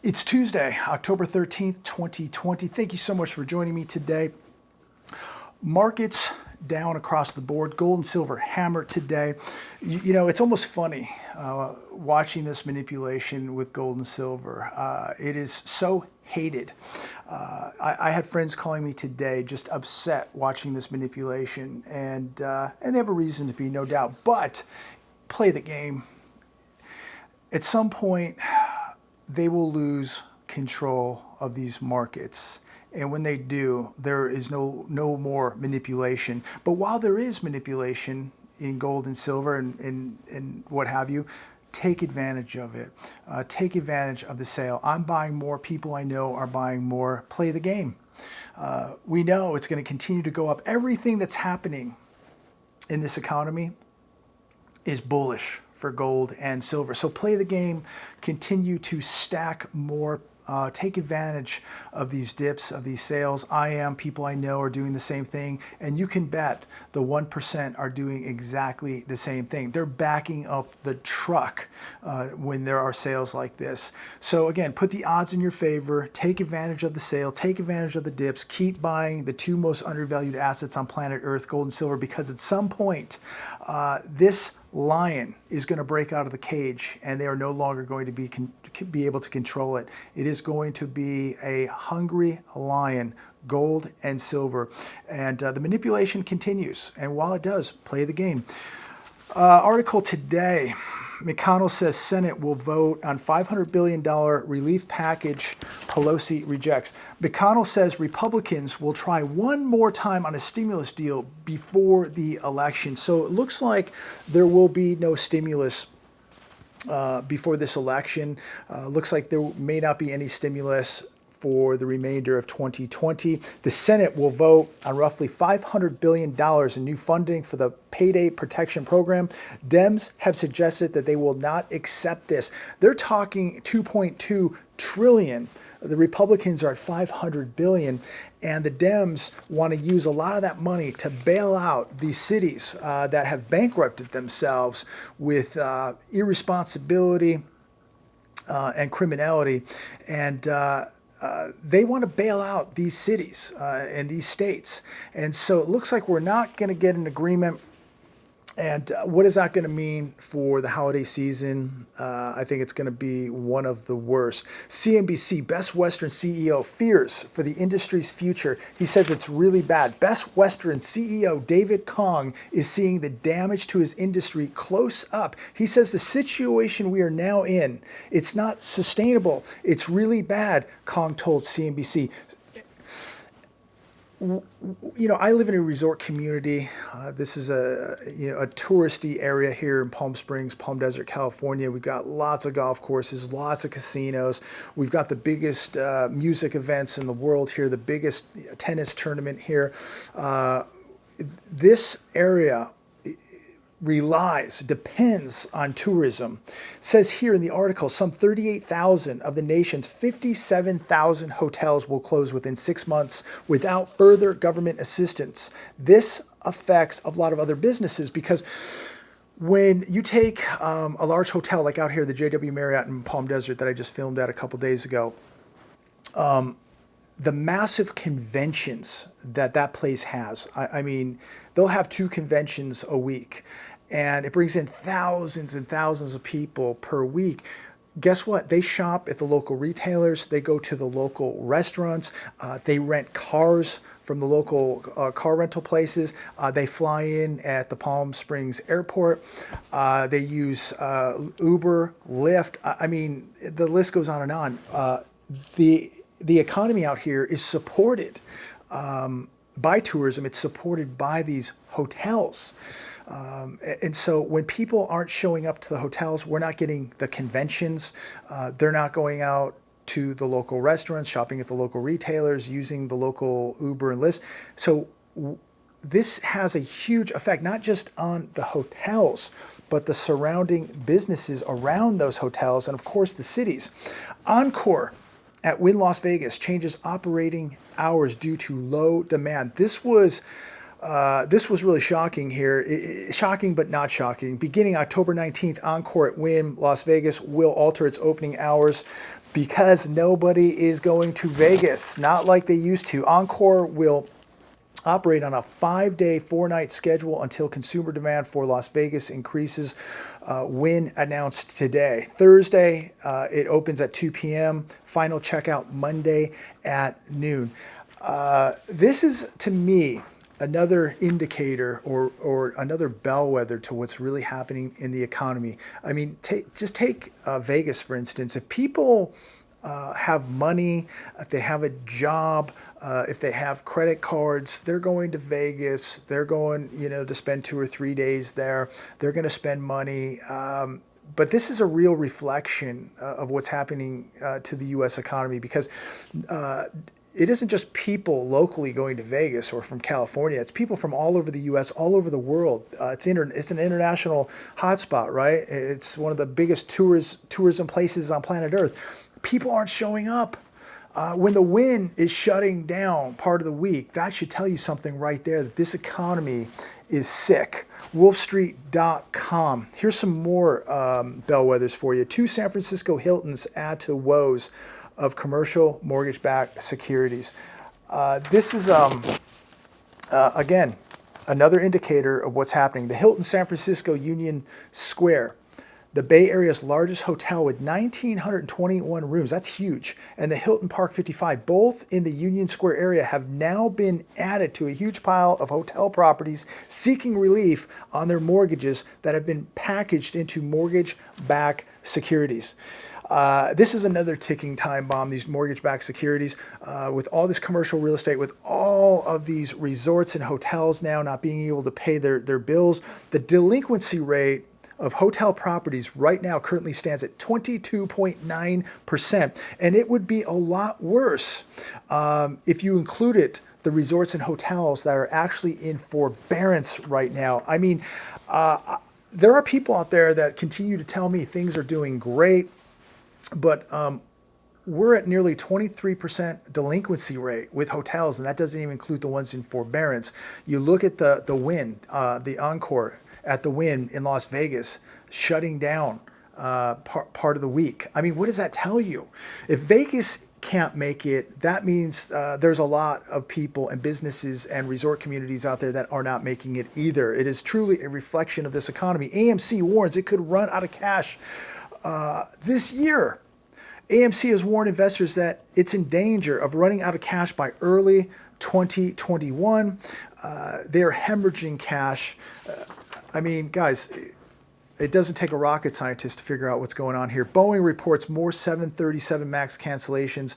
It's Tuesday, October 13th, 2020. Thank you so much for joining me today. Markets down across the board, gold and silver hammered today. You know, it's almost funny watching this manipulation with gold and silver. It is so hated. I had friends calling me today just upset watching this manipulation, and they have a reason to be, no doubt, but play the game. At some point, they will lose control of these markets. And when they do, there is no more manipulation. But while there is manipulation in gold and silver and what have you, take advantage of it. Take advantage of the sale. I'm buying more. People I know are buying more. Play the game. We know it's going to continue to go up. Everything that's happening in this economy is bullish for gold and silver. So play the game, continue to stack more, take advantage of these dips, of these sales. People I know are doing the same thing, and you can bet the 1% are doing exactly the same thing. They're backing up the truck when there are sales like this. So again, put the odds in your favor, take advantage of the sale, take advantage of the dips, keep buying the two most undervalued assets on planet Earth, gold and silver, because at some point, this lion is going to break out of the cage and they are no longer going to be able to control it. It is going to be a hungry lion, gold and silver. And the manipulation continues. And while it does, play the game. Article today, McConnell says Senate will vote on $500 billion relief package Pelosi rejects. McConnell says Republicans will try one more time on a stimulus deal before the election. So it looks like there will be no stimulus before this election. Looks like there may not be any stimulus for the remainder of 2020. The Senate will vote on roughly $500 billion in new funding for the Payday Protection Program. Dems have suggested that they will not accept this. They're talking $2.2 trillion. The Republicans are at $500 billion, and the Dems want to use a lot of that money to bail out these cities that have bankrupted themselves with irresponsibility and criminality. And they want to bail out these cities and these states. And so it looks like we're not going to get an agreement. And what is that going to mean for the holiday season? I think it's going to be one of the worst. CNBC, Best Western CEO fears for the industry's future. He says it's really bad. Best Western CEO David Kong is seeing the damage to his industry close up. He says the situation we are now in, it's not sustainable. It's really bad, Kong told CNBC. You know, I live in a resort community. This is a touristy area here in Palm Springs, Palm Desert, California. We've got lots of golf courses, lots of casinos. We've got the biggest music events in the world here, the biggest tennis tournament here. This area depends on tourism. Says here in the article, some 38,000 of the nation's 57,000 hotels will close within 6 months without further government assistance. This affects a lot of other businesses because when you take a large hotel like out here, the JW Marriott in Palm Desert that I just filmed at a couple days ago, the massive conventions that place has, I mean, they'll have 2 conventions a week, and it brings in thousands and thousands of people per week. Guess what? They shop at the local retailers. They go to the local restaurants. They rent cars from the local car rental places. They fly in at the Palm Springs airport. They use Uber, Lyft. I mean, the list goes on and on. The economy out here is supported by tourism. It's supported by these hotels. And so when people aren't showing up to the hotels, we're not getting the conventions. They're not going out to the local restaurants, shopping at the local retailers, using the local Uber and Lyft. So this has a huge effect, not just on the hotels, but the surrounding businesses around those hotels, and of course the cities. Encore at Wynn Las Vegas changes operating hours due to low demand. This was really shocking here. Shocking, but not shocking. Beginning October 19th, Encore at Wynn Las Vegas will alter its opening hours. because nobody is going to Vegas, not like they used to. Encore will operate on a 5-day, 4-night schedule until consumer demand for Las Vegas increases. Wynn announced today. Thursday, it opens at 2 p.m. Final checkout Monday at noon. This is, to me, another indicator or another bellwether to what's really happening in the economy. I mean, just take Vegas, for instance. If people have money, if they have a job, if they have credit cards, they're going to Vegas. They're going, to spend 2 or 3 days there. They're going to spend money. But this is a real reflection of what's happening to the U.S. economy, because it isn't just people locally going to Vegas or from California. It's people from all over the U.S., all over the world. It's an international hotspot, right? It's one of the biggest tourism places on planet Earth. People aren't showing up. When the Wynn is shutting down part of the week, that should tell you something right there, that this economy is sick. Wolfstreet.com. Here's some more bellwethers for you. 2 San Francisco Hiltons add to woes of commercial mortgage-backed securities. This is, again, another indicator of what's happening. The Hilton San Francisco Union Square, the Bay Area's largest hotel with 1,921 rooms. That's huge. And the Hilton Park 55, both in the Union Square area, have now been added to a huge pile of hotel properties seeking relief on their mortgages that have been packaged into mortgage-backed securities. This is another ticking time bomb, these mortgage-backed securities, with all this commercial real estate, with all of these resorts and hotels now not being able to pay their bills. The delinquency rate of hotel properties right now currently stands at 22.9%. And it would be a lot worse if you included the resorts and hotels that are actually in forbearance right now. I mean, there are people out there that continue to tell me things are doing great, but we're at nearly 23% delinquency rate with hotels, and that doesn't even include the ones in forbearance. You look at the Wynn, the Encore at the Wynn in Las Vegas, shutting down part of the week. I mean, what does that tell you? If Vegas can't make it, that means there's a lot of people and businesses and resort communities out there that are not making it either. It is truly a reflection of this economy. AMC warns it could run out of cash this year. AMC has warned investors that it's in danger of running out of cash by early 2021. They're hemorrhaging cash. I mean, guys, it doesn't take a rocket scientist to figure out what's going on here. Boeing reports more 737 MAX cancellations.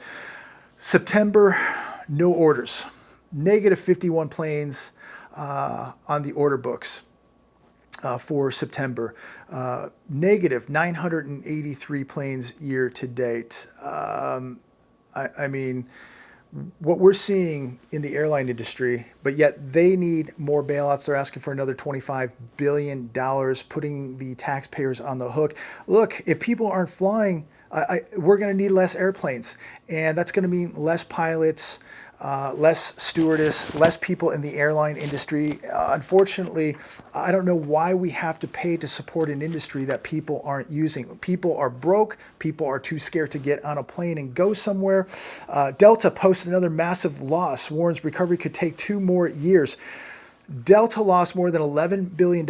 September, no orders. Negative 51 planes on the order books for September. Negative 983 planes year to date. I mean, what we're seeing in the airline industry, but yet they need more bailouts. They're asking for another $25 billion, putting the taxpayers on the hook. Look, if people aren't flying, we're going to need less airplanes, and that's going to mean less pilots, less stewardess, less people in the airline industry. Unfortunately, I don't know why we have to pay to support an industry that people aren't using. People are broke. People are too scared to get on a plane and go somewhere. Delta posted another massive loss, warns recovery could take 2 more years. Delta lost more than $11 billion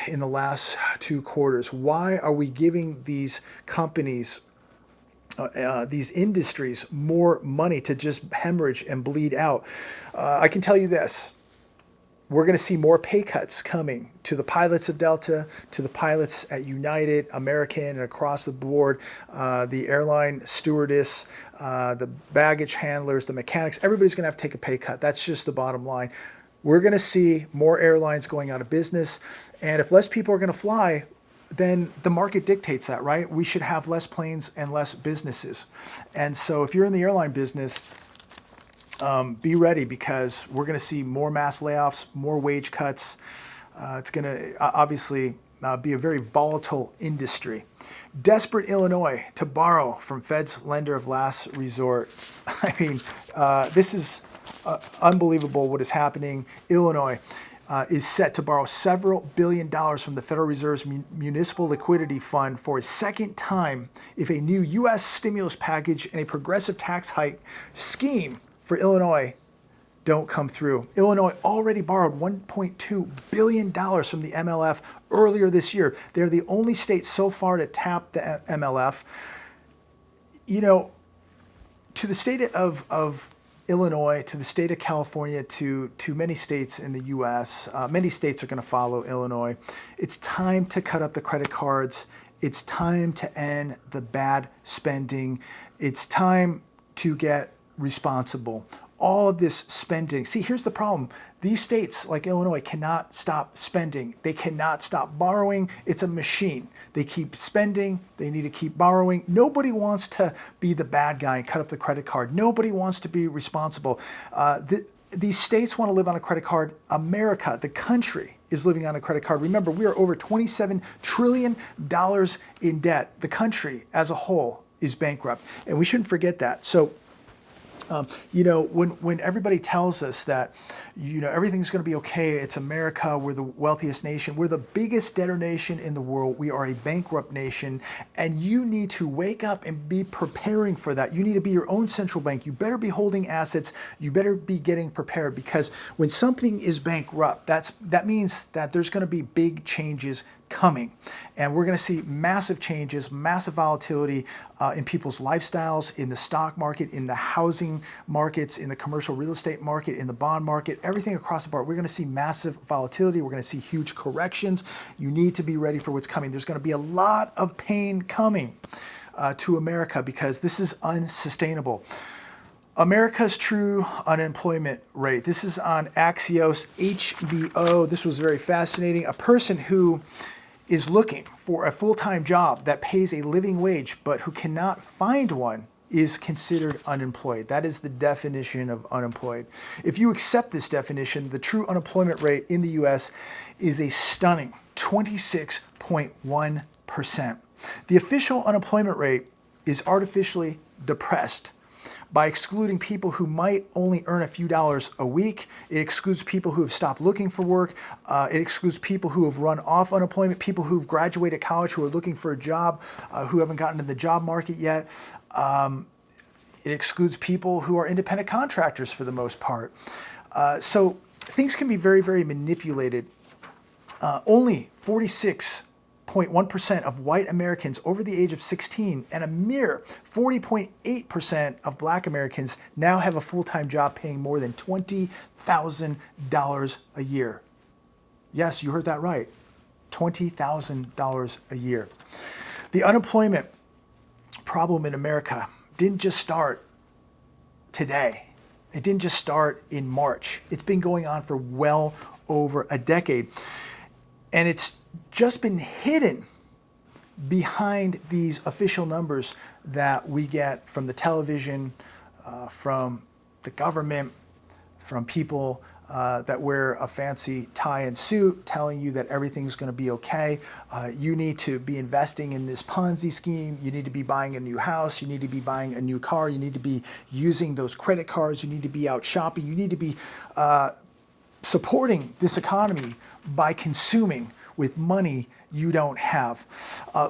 in the last 2 quarters. Why are we giving these companies, these industries, more money to just hemorrhage and bleed out? I can tell you this. We're going to see more pay cuts coming to the pilots of Delta, to the pilots at United, American, and across the board, the airline stewardess, the baggage handlers, the mechanics. Everybody's going to have to take a pay cut. That's just the bottom line. We're going to see more airlines going out of business. And if less people are going to fly, then the market dictates that, right? We should have less planes and less businesses. And so if you're in the airline business, be ready, because we're going to see more mass layoffs, more wage cuts. It's going to obviously be a very volatile industry. Desperate Illinois to borrow from Fed's lender of last resort. I mean, this is unbelievable what is happening. Illinois. is set to borrow several $billion from the Federal Reserve's Municipal Liquidity Fund for a second time if a new U.S. stimulus package and a progressive tax hike scheme for Illinois don't come through. Illinois already borrowed $1.2 billion from the MLF earlier this year. They're the only state so far to tap the MLF. You know, to the state of Illinois, to the state of California, to many states in the U.S., many states are going to follow Illinois. It's time to cut up the credit cards. It's time to end the bad spending. It's time to get responsible. All of this spending. See, here's the problem. These states like Illinois cannot stop spending. They cannot stop borrowing. It's a machine. They keep spending. They need to keep borrowing. Nobody wants to be the bad guy and cut up the credit card. Nobody wants to be responsible. These states want to live on a credit card. America, the country, is living on a credit card. Remember, we are over $27 trillion in debt. The country as a whole is bankrupt. And we shouldn't forget that. So, you know, when everybody tells us that, you know, everything's going to be okay, it's America, we're the wealthiest nation, we're the biggest debtor nation in the world, we are a bankrupt nation, and you need to wake up and be preparing for that. You need to be your own central bank. You better be holding assets. You better be getting prepared, because when something is bankrupt, that means that there's going to be big changes coming. And we're going to see massive changes, massive volatility in people's lifestyles, in the stock market, in the housing markets, in the commercial real estate market, in the bond market, everything across the board. We're going to see massive volatility. We're going to see huge corrections. You need to be ready for what's coming. There's going to be a lot of pain coming to America, because this is unsustainable. America's true unemployment rate. This is on Axios HBO. This was very fascinating. A person who is looking for a full-time job that pays a living wage but who cannot find one is considered unemployed. That is the definition of unemployed. If you accept this definition, the true unemployment rate in the U.S. is a stunning 26.1%. The official unemployment rate is artificially depressed by excluding people who might only earn a few dollars a week. It excludes people who have stopped looking for work. It excludes people who have run off unemployment, people who've graduated college who are looking for a job, who haven't gotten in the job market yet. It excludes people who are independent contractors for the most part. So things can be very, very manipulated. Only 46.1% of white Americans over the age of 16 and a mere 40.8% of black Americans now have a full-time job paying more than $20,000 a year. Yes, you heard that right. $20,000 a year. The unemployment problem in America didn't just start today. It didn't just start in March. It's been going on for well over a decade. And it's just been hidden behind these official numbers that we get from the television, from the government, from people that wear a fancy tie and suit telling you that everything's going to be okay. You need to be investing in this Ponzi scheme. You need to be buying a new house. You need to be buying a new car. You need to be using those credit cards. You need to be out shopping. You need to be supporting this economy by consuming with money you don't have.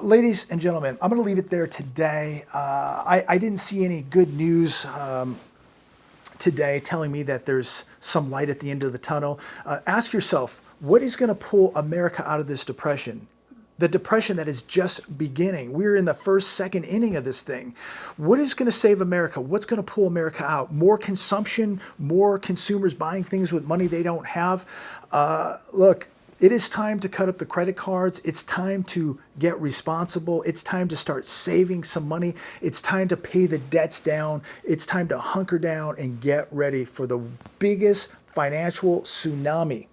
Ladies and gentlemen, I'm going to leave it there today. I didn't see any good news today telling me that there's some light at the end of the tunnel. Ask yourself, what is going to pull America out of this depression? The depression that is just beginning. We're in the first, second inning of this thing. What is going to save America? What's going to pull America out? More consumption, more consumers buying things with money they don't have. Look, it is time to cut up the credit cards. It's time to get responsible. It's time to start saving some money. It's time to pay the debts down. It's time to hunker down and get ready for the biggest financial tsunami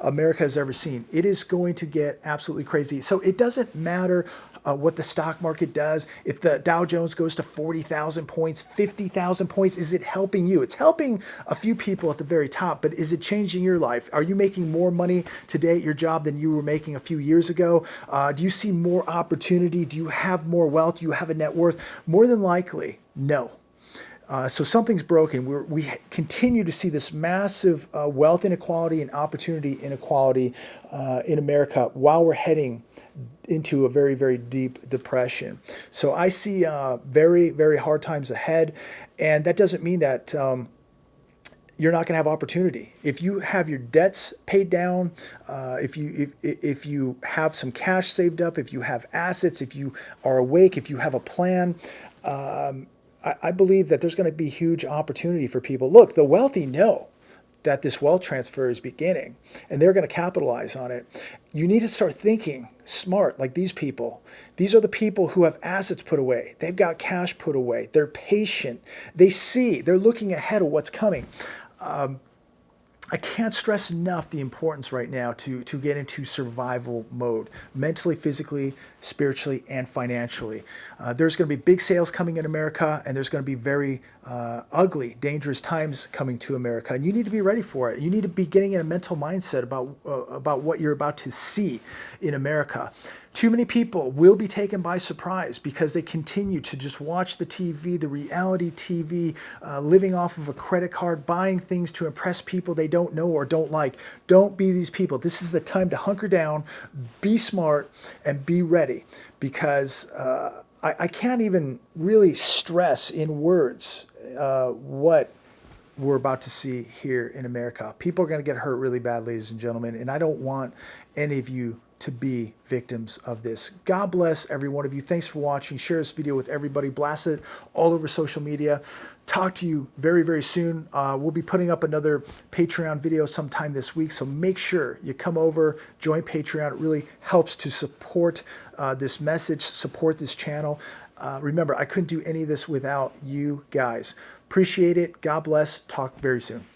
America has ever seen. It is going to get absolutely crazy. So it doesn't matter what the stock market does. If the Dow Jones goes to 40,000 points, 50,000 points, is it helping you? It's helping a few people at the very top, but is it changing your life? Are you making more money today at your job than you were making a few years ago? Do you see more opportunity? Do you have more wealth? Do you have a net worth? More than likely, no. So something's broken. We continue to see this massive wealth inequality and opportunity inequality in America while we're heading into a very, very deep depression. So I see very, very hard times ahead. And that doesn't mean that you're not going to have opportunity. If you have your debts paid down, if you have some cash saved up, if you have assets, if you are awake, if you have a plan, I believe that there's going to be huge opportunity for people. Look, the wealthy know that this wealth transfer is beginning and they're going to capitalize on it. You need to start thinking smart like these people. These are the people who have assets put away. They've got cash put away. They're patient. They're looking ahead of what's coming. I can't stress enough the importance right now to get into survival mode, mentally, physically, spiritually, and financially. There's going to be big sales coming in America, and there's going to be very ugly, dangerous times coming to America, and you need to be ready for it. You need to be getting in a mental mindset about what you're about to see in America. Too many people will be taken by surprise because they continue to just watch the TV, the reality TV, living off of a credit card, buying things to impress people they don't know or don't like. Don't be these people. This is the time to hunker down, be smart, and be ready, because I can't even really stress in words what we're about to see here in America. People are going to get hurt really bad, ladies and gentlemen, and I don't want any of you to be victims of this. God bless every one of you. Thanks for watching. Share this video with everybody. Blast it all over social media. Talk to you very, very soon. We'll be putting up another Patreon video sometime this week, so make sure you come over, join Patreon. It really helps to support this message, support this channel. Remember, I couldn't do any of this without you guys. Appreciate it. God bless. Talk very soon.